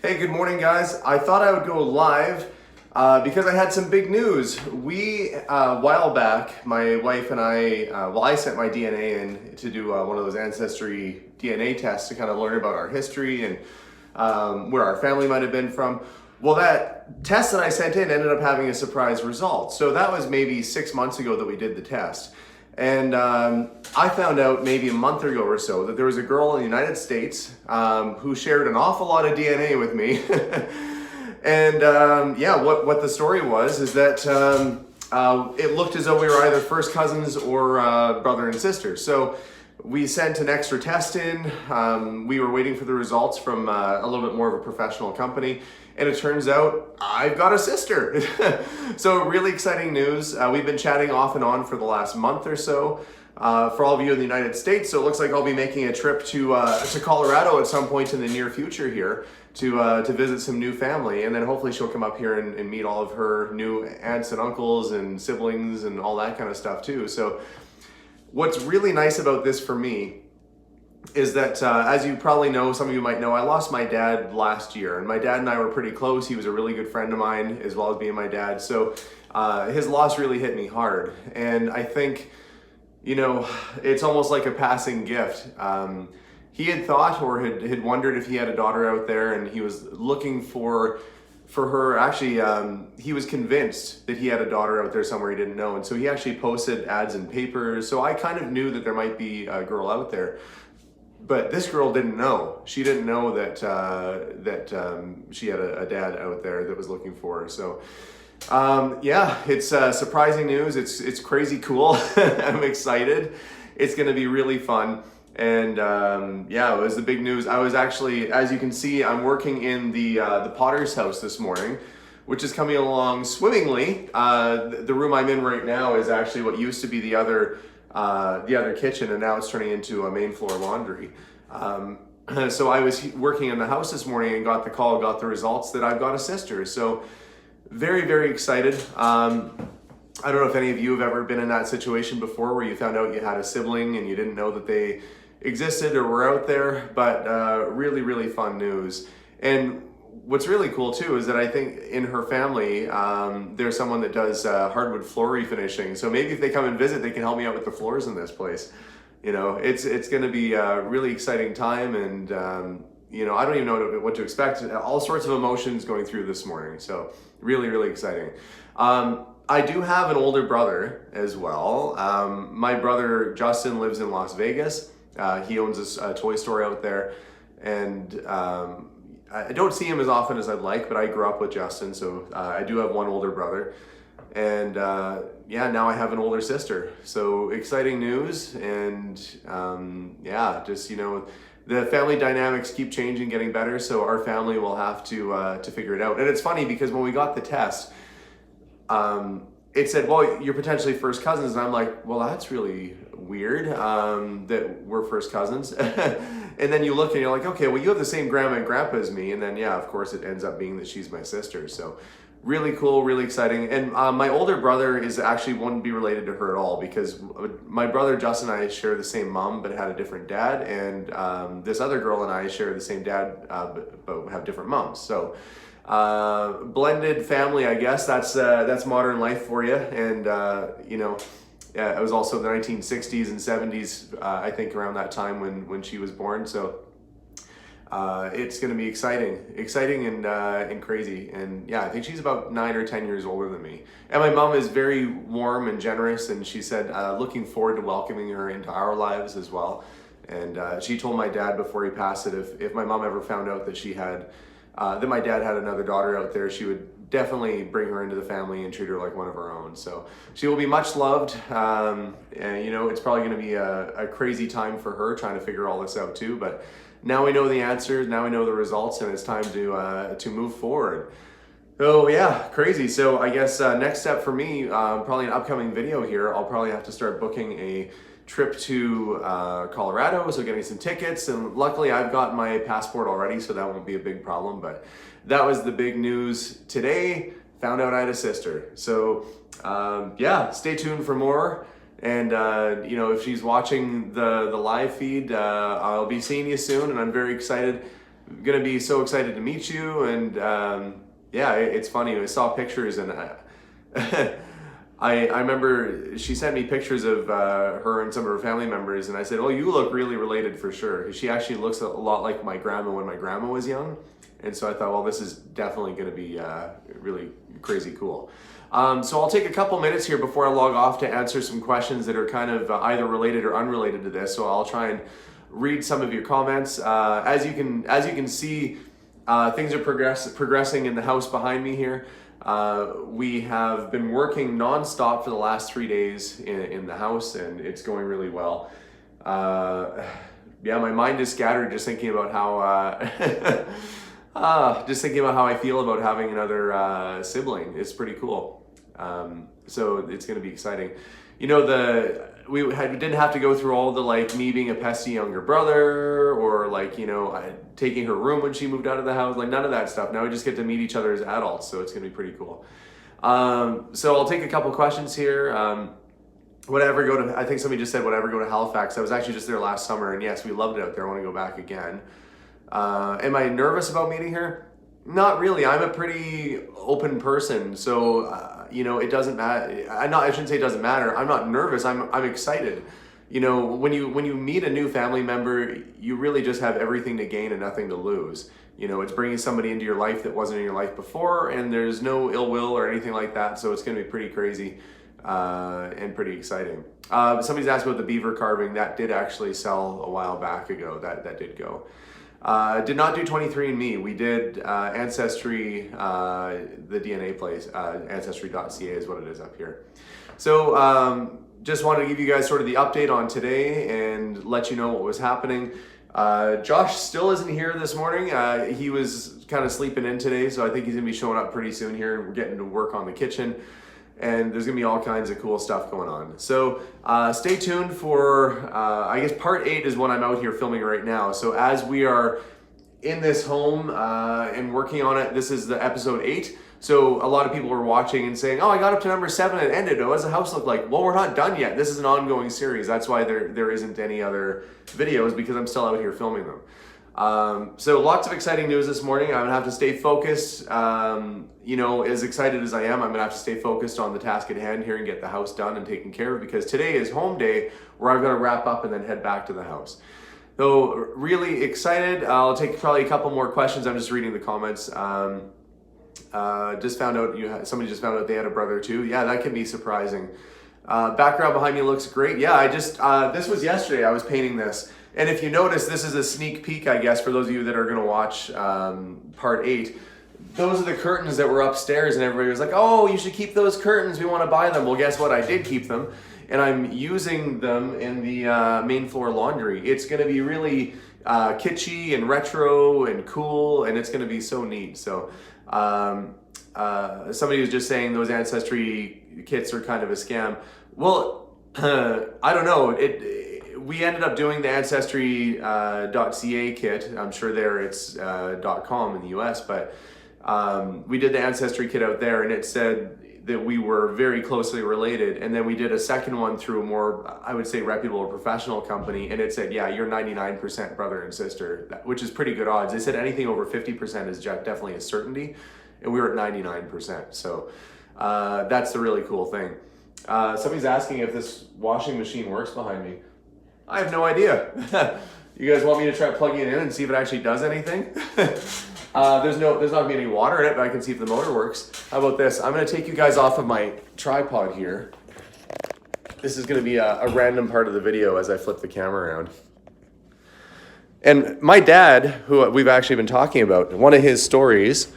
Hey, good morning, guys. I thought I would go live because I had some big news. A while back, my wife and I sent my DNA in to do one of those ancestry DNA tests to kind of learn about our history and where our family might have been from. Well, that test that I sent in ended up having a surprise result. So that was maybe 6 months ago that we did the test. And I found out maybe a month ago or so that there was a girl in the United States who shared an awful lot of DNA with me. And what the story was is that it looked as though we were either first cousins or brother and sister. So we sent an extra test in. We were waiting for the results from a little bit more of a professional company. And it turns out I've got a sister. So really exciting news. We've been chatting off and on for the last month or so. For all of you in the United States, so it looks like I'll be making a trip to Colorado at some point in the near future here to visit some new family, and then hopefully she'll come up here and meet all of her new aunts and uncles and siblings and all that kind of stuff too. So what's really nice about this for me is that, as you probably know, some of you might know, I lost my dad last year, and my dad and I were pretty close. He was a really good friend of mine, as well as being my dad. So his loss really hit me hard, and I think, you know, it's almost like a passing gift. He had thought or had wondered if he had a daughter out there, and he was looking for her. Actually, he was convinced that he had a daughter out there somewhere he didn't know, and so he actually posted ads in papers. So I kind of knew that there might be a girl out there. But this girl didn't know. She didn't know that she had a dad out there that was looking for her. So, it's surprising news. It's crazy cool. I'm excited. It's going to be really fun. And it was the big news. I was actually, as you can see, I'm working in the Potter's house this morning, which is coming along swimmingly. The room I'm in right now is actually what used to be the other kitchen, and now it's turning into a main floor laundry. So I was working in the house this morning and got the results that I've got a sister. So very, very excited. I don't know if any of you have ever been in that situation before where you found out you had a sibling and you didn't know that they existed or were out there, but really, really fun news. And what's really cool too is that I think in her family, there's someone that does hardwood floor refinishing. So maybe if they come and visit, they can help me out with the floors in this place. You know, it's going to be a really exciting time, and I don't even know what to expect. All sorts of emotions going through this morning. So really, really exciting. I do have an older brother as well. My brother Justin lives in Las Vegas. He owns a toy store out there, and I don't see him as often as I'd like, but I grew up with Justin, so I do have one older brother. And now I have an older sister. So exciting news, and the family dynamics keep changing, getting better, so our family will have to figure it out. And it's funny because when we got the test, it said, well, you're potentially first cousins, and I'm like, well, that's really weird that we're first cousins. And then you look and you're like, okay, well, you have the same grandma and grandpa as me. And then, of course, it ends up being that she's my sister. So really cool, really exciting. And my older brother wouldn't be related to her at all, because my brother Justin and I share the same mom but had a different dad. And this other girl and I share the same dad but have different moms. So blended family, I guess. That's modern life for you. And, it was also the 1960s and 70s, I think, around that time when she was born. So it's going to be exciting and crazy. And I think she's about 9 or 10 years older than me. And my mom is very warm and generous, and she said looking forward to welcoming her into our lives as well. And she told my dad before he passed that if my mom ever found out that my dad had another daughter out there, she would definitely bring her into the family and treat her like one of her own. So she will be much loved. And it's probably going to be a crazy time for her trying to figure all this out too. But now we know the answers, now we know the results, and it's time to move forward. Oh yeah, crazy. So I guess next step for me, probably an upcoming video here, I'll probably have to start booking a trip to Colorado, so getting some tickets, and luckily I've got my passport already, so that won't be a big problem. But that was the big news today. Found out I had a sister. So stay tuned for more. And if she's watching the live feed, I'll be seeing you soon, and I'm very excited gonna be so excited to meet you. And yeah, it's funny. I saw pictures, and I remember she sent me pictures of her and some of her family members, and I said, "Oh, you look really related for sure." She actually looks a lot like my grandma when my grandma was young, and so I thought, well, this is definitely going to be really crazy cool. So I'll take a couple minutes here before I log off to answer some questions that are kind of either related or unrelated to this. So I'll try and read some of your comments. As you can see, things are progressing in the house behind me here. We have been working nonstop for the last 3 days in the house, and it's going really well. Yeah, my mind is scattered just thinking about how I feel about having another sibling. It's pretty cool. So it's going to be exciting. You know, we didn't have to go through all the like me being a pesty younger brother, or like, you know, taking her room when she moved out of the house, like none of that stuff. Now we just get to meet each other as adults, so it's gonna be pretty cool. So I'll take a couple questions here. Would I ever go to, I think somebody just said, would I ever go to Halifax? I was actually just there last summer, and yes, we loved it out there. I want to go back again. Am I nervous about meeting her? Not really. I'm a pretty open person, so you know, it doesn't matter. I shouldn't say it doesn't matter. I'm not nervous. I'm excited. You know, when you meet a new family member, you really just have everything to gain and nothing to lose. You know, it's bringing somebody into your life that wasn't in your life before, and there's no ill will or anything like that. So it's going to be pretty crazy and pretty exciting. Somebody's asked about the beaver carving. That did actually sell a while back ago. That did go. Did not do 23andMe. We did Ancestry, the DNA place. Ancestry.ca is what it is up here. So just wanted to give you guys sort of the update on today and let you know what was happening. Josh still isn't here this morning. He was kind of sleeping in today, so I think he's gonna be showing up pretty soon here. We're getting to work on the kitchen, and there's gonna be all kinds of cool stuff going on. So stay tuned for, I guess part 8 is when I'm out here filming right now. So as we are in this home and working on it, this is the episode 8. So a lot of people were watching and saying, oh, I got up to number 7 and it ended. What does the house look like? Well, we're not done yet. This is an ongoing series. That's why there isn't any other videos, because I'm still out here filming them. So lots of exciting news this morning. I'm gonna have to stay focused. You know, as excited as I am, I'm gonna have to stay focused on the task at hand here and get the house done and taken care of, because today is home day where I'm gonna wrap up and then head back to the house. So really excited. I'll take probably a couple more questions. I'm just reading the comments. Just found out somebody just found out they had a brother too. Yeah, that can be surprising. Background behind me looks great. Yeah, this was yesterday. I was painting this. And if you notice, this is a sneak peek, I guess, for those of you that are going to watch part 8. Those are the curtains that were upstairs, and everybody was like, oh, you should keep those curtains. We want to buy them. Well, guess what? I did keep them, and I'm using them in the main floor laundry. It's going to be really kitschy and retro and cool, and it's going to be so neat. So somebody was just saying those Ancestry kits are kind of a scam. Well, I don't know. We ended up doing the Ancestry.ca kit. I'm sure there it's .com in the US, but we did the Ancestry kit out there, and it said that we were very closely related. And then we did a second one through a more, I would say, reputable or professional company, and it said, yeah, you're 99% brother and sister, which is pretty good odds. They said anything over 50% is definitely a certainty, and we were at 99%. So that's the really cool thing. Somebody's asking if this washing machine works behind me. I have no idea. You guys want me to try plugging it in and see if it actually does anything? There's not gonna be any water in it, but I can see if the motor works. How about this? I'm gonna take you guys off of my tripod here. This is gonna be a random part of the video as I flip the camera around. And my dad, who we've actually been talking about, one of his stories,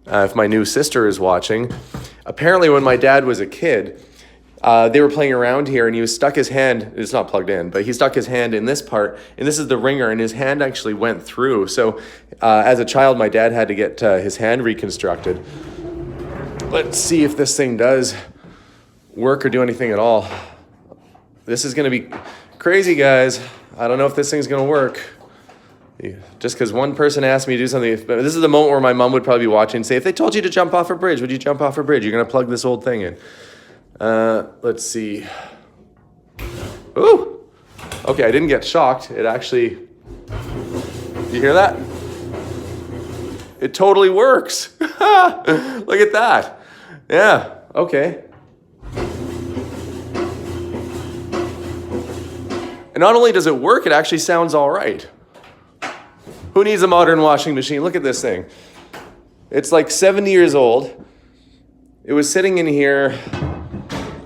if my new sister is watching, apparently when my dad was a kid, they were playing around here, and he was stuck his hand, it's not plugged in, but he stuck his hand in this part, and this is the ringer, and his hand actually went through. So as a child, my dad had to get his hand reconstructed. Let's see if this thing does work or do anything at all. This is gonna be crazy, guys. I don't know if this thing's gonna work. Just because one person asked me to do something, but this is the moment where my mom would probably be watching and say, if they told you to jump off a bridge, would you jump off a bridge? You're gonna plug this old thing in. Let's see. Ooh! Okay, I didn't get shocked. It actually, you hear that? It totally works. Look at that. Yeah, okay. And not only does it work, it actually sounds all right. Who needs a modern washing machine? Look at this thing. It's like 70 years old. It was sitting in here,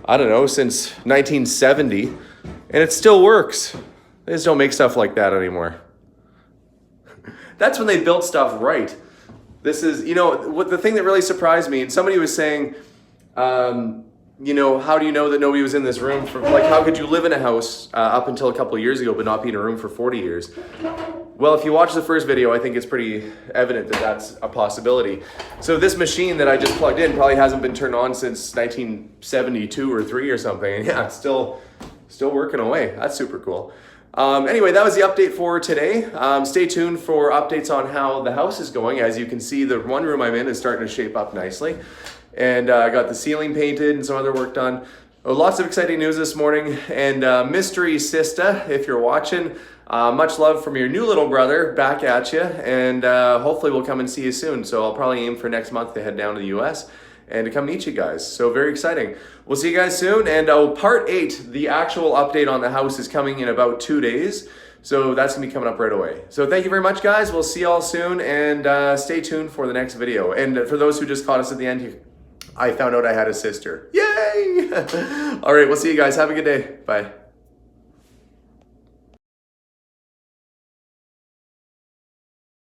I don't know, since 1970, and it still works. They just don't make stuff like that anymore. That's when they built stuff right. This is, what the thing that really surprised me, and somebody was saying, how do you know that nobody was in this room how could you live in a house up until a couple of years ago but not be in a room for 40 years? Well, if you watch the first video, I think it's pretty evident that that's a possibility. So this machine that I just plugged in probably hasn't been turned on since 1972 or 3 or something. And yeah, it's still working away. That's super cool. Anyway, that was the update for today. Stay tuned for updates on how the house is going. As you can see, the one room I'm in is starting to shape up nicely. And I got the ceiling painted and some other work done. Lots of exciting news this morning. And Mystery Sista, if you're watching, much love from your new little brother back at you. And hopefully we'll come and see you soon. So I'll probably aim for next month to head down to the US and to come meet you guys. So very exciting. We'll see you guys soon. And part 8, the actual update on the house, is coming in about 2 days. So that's gonna be coming up right away. So thank you very much, guys. We'll see you all soon, and stay tuned for the next video. And for those who just caught us at the end, I found out I had a sister. Yay! All right, we'll see you guys. Have a good day. Bye.